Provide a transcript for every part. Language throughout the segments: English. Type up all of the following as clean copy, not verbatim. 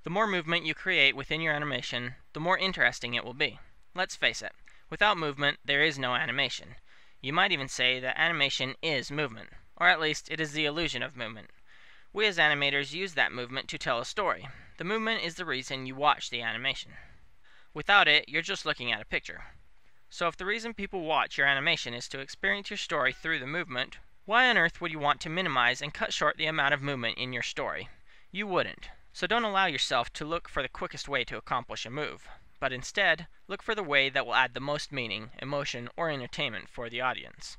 The more movement you create within your animation, the more interesting it will be. Let's face it, without movement, there is no animation. You might even say that animation is movement, or at least it is the illusion of movement. We as animators use that movement to tell a story. The movement is the reason you watch the animation. Without it, you're just looking at a picture. So if the reason people watch your animation is to experience your story through the movement, why on earth would you want to minimize and cut short the amount of movement in your story? You wouldn't. So don't allow yourself to look for the quickest way to accomplish a move, but instead, look for the way that will add the most meaning, emotion, or entertainment for the audience.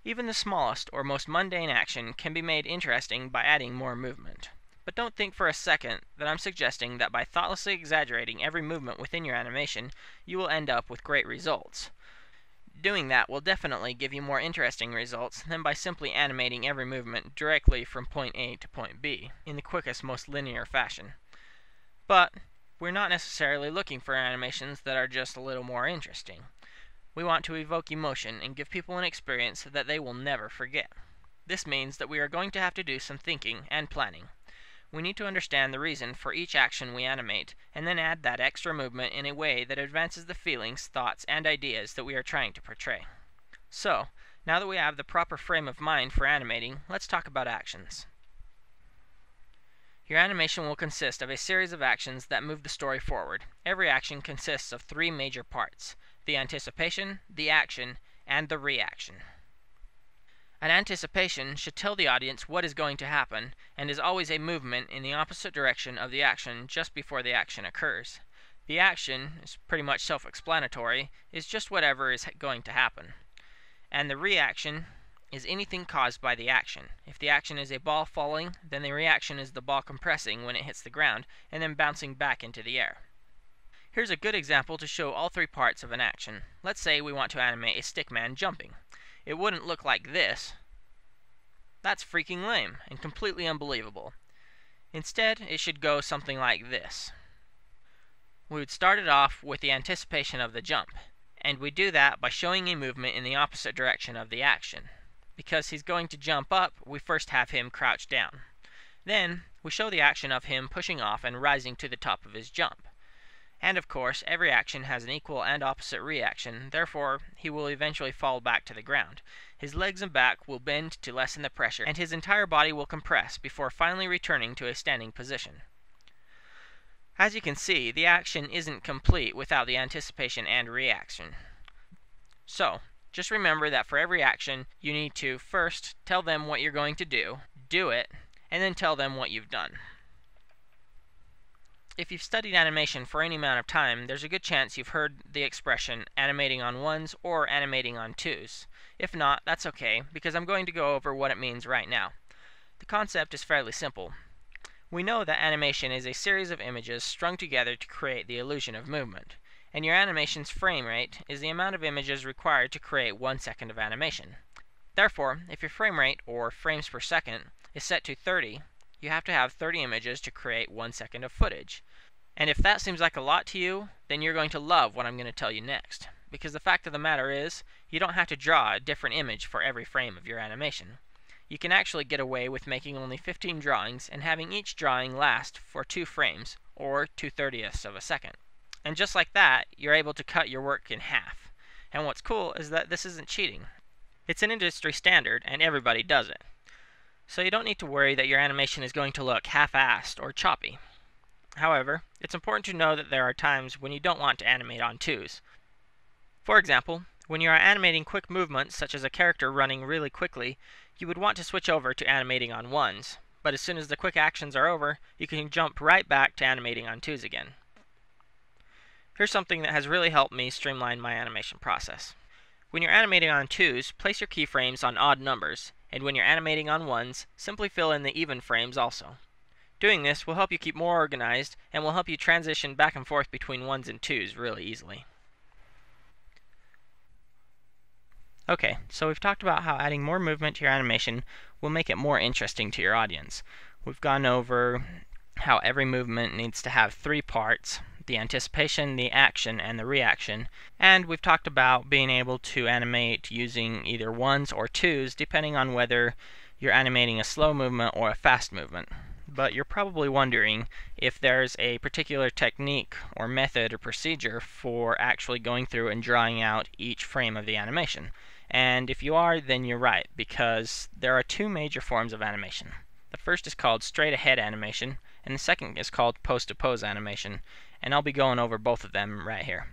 Even the smallest or most mundane action can be made interesting by adding more movement. But don't think for a second that I'm suggesting that by thoughtlessly exaggerating every movement within your animation, you will end up with great results. Doing that will definitely give you more interesting results than by simply animating every movement directly from point A to point B in the quickest, most linear fashion. But we're not necessarily looking for animations that are just a little more interesting. We want to evoke emotion and give people an experience that they will never forget. This means that we are going to have to do some thinking and planning. We need to understand the reason for each action we animate, and then add that extra movement in a way that advances the feelings, thoughts, and ideas that we are trying to portray. So, now that we have the proper frame of mind for animating, let's talk about actions. Your animation will consist of a series of actions that move the story forward. Every action consists of 3 major parts: the anticipation, the action, and the reaction. An anticipation should tell the audience what is going to happen, and is always a movement in the opposite direction of the action just before the action occurs. The action is pretty much self-explanatory, is just whatever is going to happen. And the reaction is anything caused by the action. If the action is a ball falling, then the reaction is the ball compressing when it hits the ground, and then bouncing back into the air. Here's a good example to show all 3 parts of an action. Let's say we want to animate a stickman jumping. It wouldn't look like this. That's freaking lame and completely unbelievable. Instead, it should go something like this. We would start it off with the anticipation of the jump, and we do that by showing a movement in the opposite direction of the action. Because he's going to jump up, we first have him crouch down. Then, we show the action of him pushing off and rising to the top of his jump. And of course, every action has an equal and opposite reaction, therefore he will eventually fall back to the ground. His legs and back will bend to lessen the pressure, and his entire body will compress before finally returning to a standing position. As you can see, the action isn't complete without the anticipation and reaction. So, just remember that for every action, you need to first tell them what you're going to do it, and then tell them what you've done. If you've studied animation for any amount of time, there's a good chance you've heard the expression animating on ones or animating on twos. If not, that's okay, because I'm going to go over what it means right now. The concept is fairly simple. We know that animation is a series of images strung together to create the illusion of movement, and your animation's frame rate is the amount of images required to create 1 second of animation. Therefore, if your frame rate, or frames per second, is set to 30, you have to have 30 images to create 1 second of footage. And if that seems like a lot to you, then you're going to love what I'm going to tell you next. Because the fact of the matter is, you don't have to draw a different image for every frame of your animation. You can actually get away with making only 15 drawings and having each drawing last for 2 frames, or 2/30ths of a second. And just like that, you're able to cut your work in half. And what's cool is that this isn't cheating. It's an industry standard, and everybody does it. So you don't need to worry that your animation is going to look half-assed or choppy. However, it's important to know that there are times when you don't want to animate on twos. For example, when you are animating quick movements such as a character running really quickly, you would want to switch over to animating on ones, but as soon as the quick actions are over, you can jump right back to animating on twos again. Here's something that has really helped me streamline my animation process. When you're animating on twos, place your keyframes on odd numbers, and when you're animating on ones, simply fill in the even frames also. Doing this will help you keep more organized and will help you transition back and forth between ones and twos really easily. Okay, so we've talked about how adding more movement to your animation will make it more interesting to your audience. We've gone over how every movement needs to have 3 parts: the anticipation, the action, and the reaction. And we've talked about being able to animate using either ones or twos depending on whether you're animating a slow movement or a fast movement. but you're probably wondering if there's a particular technique or method or procedure for actually going through and drawing out each frame of the animation. And if you are, then you're right, because there are two major forms of animation. The first is called straight ahead animation, and the second is called pose to pose animation, and I'll be going over both of them right here.